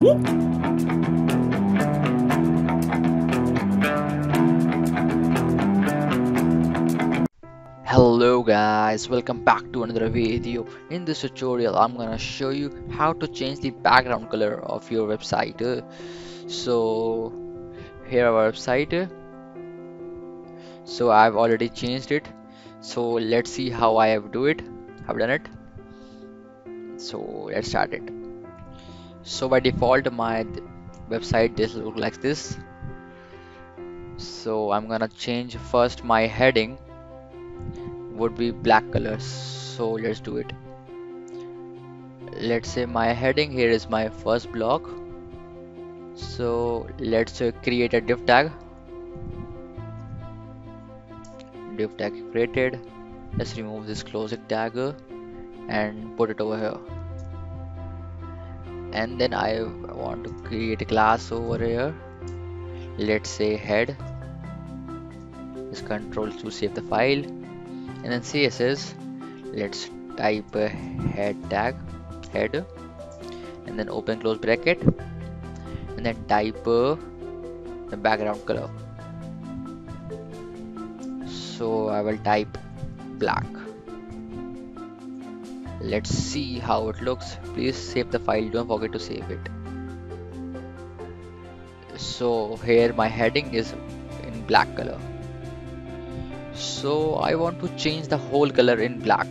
Hello guys, welcome back to another video. In this tutorial I'm gonna show you how to change the background color of your website. So here our website. So I've already changed it. So let's see how I have done it. So let's start it. So by default my website this look like this. So I'm gonna change first my heading would be black color. So let's do it. Let's say my heading here is my first block. So let's create a div tag created. Let's remove this closing tag and put it over here. And then I want to create a class over here. Let's say head. Just control to save the file. And then CSS. Let's type head tag head. And then open close bracket. And then type the background color. So I will type black. Let's see how it looks. Please save the file, don't forget to save it. So here my heading is in black color. So I want to change the whole color in black.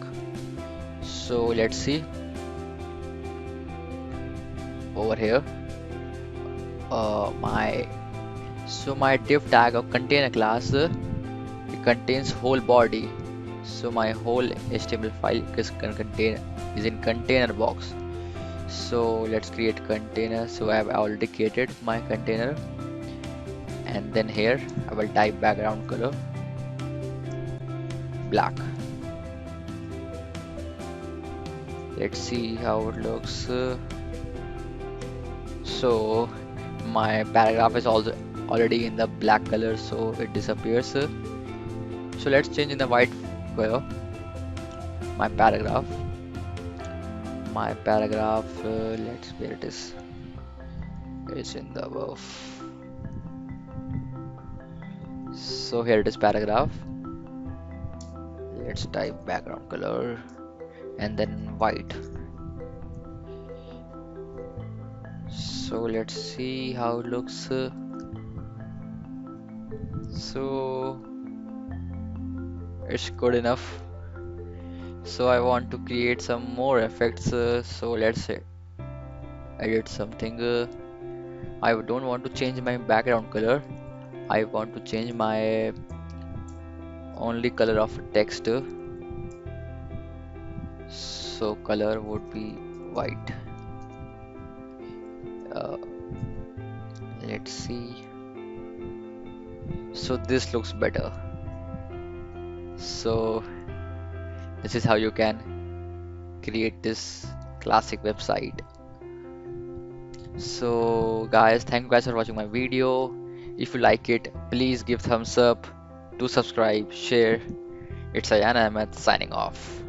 So let's see over here. My div tag of container class it contains whole body. So my whole HTML file is in container box. So let's create container. So I have already created my container, and then here I will type background color black. Let's see how it looks. So my paragraph is also already in the black color, so it disappears. So let's change in the white color my paragraph. Let's where it is. It's in the above. So here it is paragraph. Let's type background color and then white. So let's see how it looks. So it's good enough. So I want to create some more effects. So let's say edit something. I don't want to change my background color. I want to change my only color of text. So color would be white. Uh, let's see. So this looks better. So this is how you can create this classic website. So guys, thank you guys for watching my video. If you like it, please give thumbs up, do subscribe, share. It's Ayan Ahmad signing off.